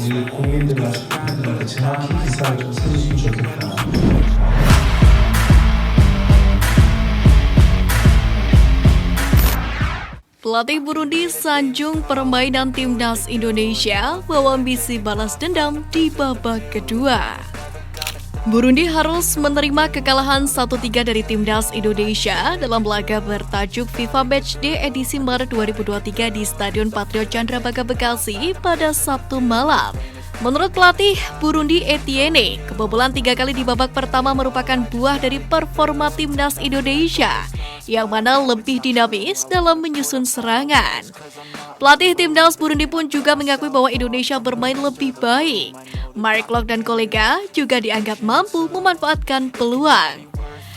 우리 국민들과 팬들한테 정확히 기사를 좀 써주시면 좋겠다. Pelatih Burundi sanjung permainan timnas Indonesia bawa ambisi balas dendam di babak kedua. Burundi harus menerima kekalahan 1-3 dari timnas Indonesia dalam laga bertajuk FIFA Matchday edisi Maret 2023 di Stadion Patriot Candrabaga Bekasi pada Sabtu malam. Menurut pelatih Burundi Etienne, kebobolan 3 kali di babak pertama merupakan buah dari performa timnas Indonesia yang mana lebih dinamis dalam menyusun serangan. Pelatih timnas Burundi pun juga mengakui bahwa Indonesia bermain lebih baik. Mark Locke dan kolega juga dianggap mampu memanfaatkan peluang.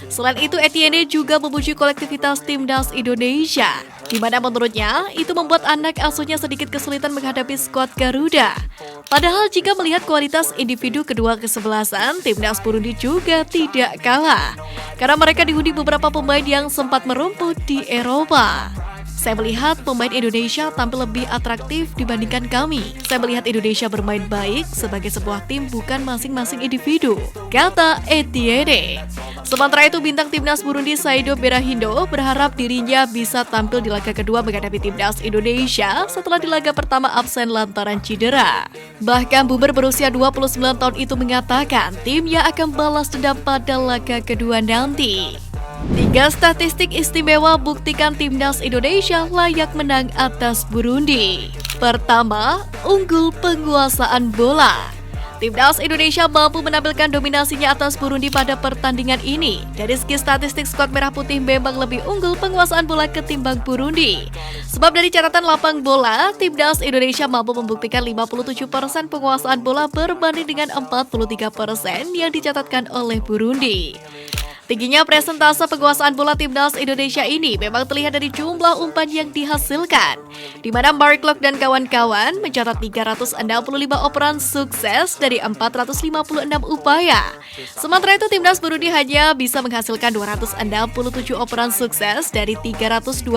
Selain itu, Etienne juga memuji kolektivitas timnas Indonesia, di mana menurutnya itu membuat anak asuhnya sedikit kesulitan menghadapi skuad Garuda. Padahal jika melihat kualitas individu kedua kesebelasan, timnas Burundi juga tidak kalah, karena mereka dihuni beberapa pemain yang sempat merumput di Eropa. Saya melihat pemain Indonesia tampil lebih atraktif dibandingkan kami. Saya melihat Indonesia bermain baik sebagai sebuah tim, bukan masing-masing individu, kata Etienne. Sementara itu, bintang timnas Burundi Saido Berahindo berharap dirinya bisa tampil di laga kedua menghadapi timnas Indonesia setelah di laga pertama absen lantaran cedera. Bahkan Boomer berusia 29 tahun itu mengatakan timnya akan balas dendam pada laga kedua nanti. 3 statistik istimewa buktikan timnas Indonesia layak menang atas Burundi. Pertama, unggul penguasaan bola. Timnas Indonesia mampu menampilkan dominasinya atas Burundi pada pertandingan ini. Dari segi statistik, skuad merah putih memang lebih unggul penguasaan bola ketimbang Burundi. Sebab dari catatan lapang bola, timnas Indonesia mampu membuktikan 57% penguasaan bola berbanding dengan 43% yang dicatatkan oleh Burundi. Tingginya presentase penguasaan bola timnas Indonesia ini memang terlihat dari jumlah umpan yang dihasilkan, di mana Mark Locke dan kawan-kawan mencatat 365 operan sukses dari 456 upaya. Sementara itu, timnas Burundi hanya bisa menghasilkan 267 operan sukses dari 327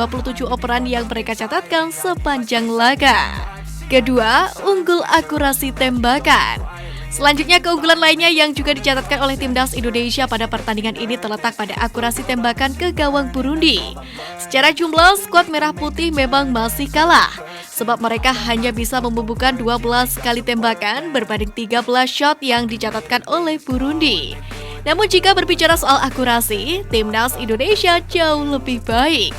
operan yang mereka catatkan sepanjang laga. Kedua, unggul akurasi tembakan. Selanjutnya, keunggulan lainnya yang juga dicatatkan oleh timnas Indonesia pada pertandingan ini terletak pada akurasi tembakan ke gawang Burundi. Secara jumlah, skuad merah putih memang masih kalah, sebab mereka hanya bisa membubuhkan 12 kali tembakan berbanding 13 shot yang dicatatkan oleh Burundi. Namun jika berbicara soal akurasi, timnas Indonesia jauh lebih baik.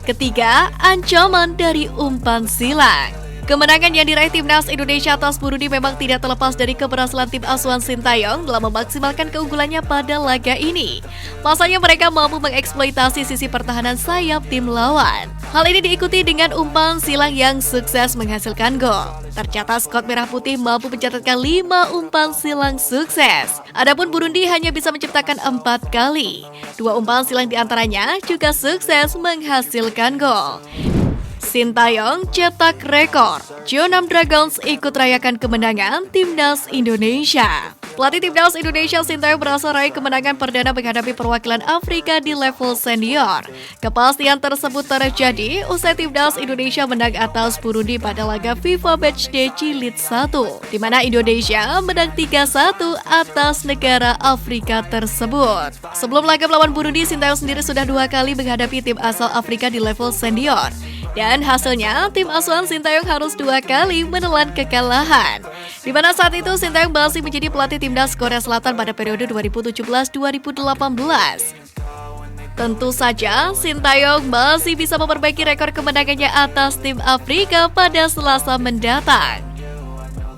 Ketiga, ancaman dari umpan silang. Kemenangan yang diraih timnas Indonesia atas Burundi memang tidak terlepas dari keberhasilan tim asuhan Sintayong dalam memaksimalkan keunggulannya pada laga ini. Pasalnya mereka mampu mengeksploitasi sisi pertahanan sayap tim lawan. Hal ini diikuti dengan umpan silang yang sukses menghasilkan gol. Tercatat skuad merah putih mampu mencatatkan 5 umpan silang sukses. Adapun Burundi hanya bisa menciptakan 4 kali. 2 umpan silang diantaranya juga sukses menghasilkan gol. Sintayong cetak rekor. Jeonnam Dragons ikut rayakan kemenangan timnas Indonesia. Pelatih timnas Indonesia Sintayong berhasil raih kemenangan perdana menghadapi perwakilan Afrika di level senior. Kepastian tersebut terjadi usai timnas Indonesia menang atas Burundi pada laga FIFA Matchday Jilid 1, di mana Indonesia menang 3-1 atas negara Afrika tersebut. Sebelum laga melawan Burundi, Sintayong sendiri sudah 2 kali menghadapi tim asal Afrika di level senior. Dan hasilnya, tim asuhan Sintayong harus 2 kali menelan kekalahan. Di mana saat itu Sintayong masih menjadi pelatih timnas Korea Selatan pada periode 2017-2018. Tentu saja, Sintayong masih bisa memperbaiki rekor kemenangannya atas tim Afrika pada Selasa mendatang.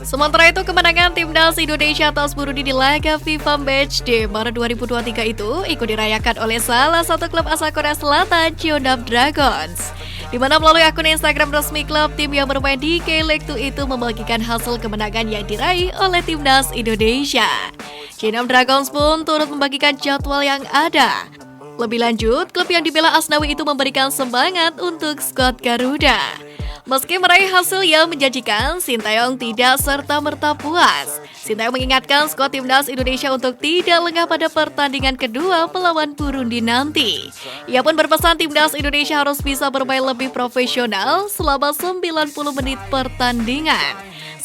Sementara itu, kemenangan timnas Indonesia atas Burundi di laga FIFA Matchday Maret 2023 itu ikut dirayakan oleh salah satu klub asal Korea Selatan, Jeonnam Dragons. Di mana melalui akun Instagram resmi klub, tim yang bermain di K-League 2 itu membagikan hasil kemenangan yang diraih oleh timnas Indonesia. Jeonnam Dragons pun turut membagikan jadwal yang ada. Lebih lanjut, klub yang dibela Asnawi itu memberikan semangat untuk skuad Garuda. Meski meraih hasil yang menjanjikan, Sintayong tidak serta-merta puas. Sintayong mengingatkan skuad timnas Indonesia untuk tidak lengah pada pertandingan kedua melawan Burundi nanti. Ia pun berpesan timnas Indonesia harus bisa bermain lebih profesional selama 90 menit pertandingan.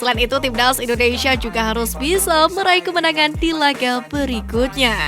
Selain itu, timnas Indonesia juga harus bisa meraih kemenangan di laga berikutnya.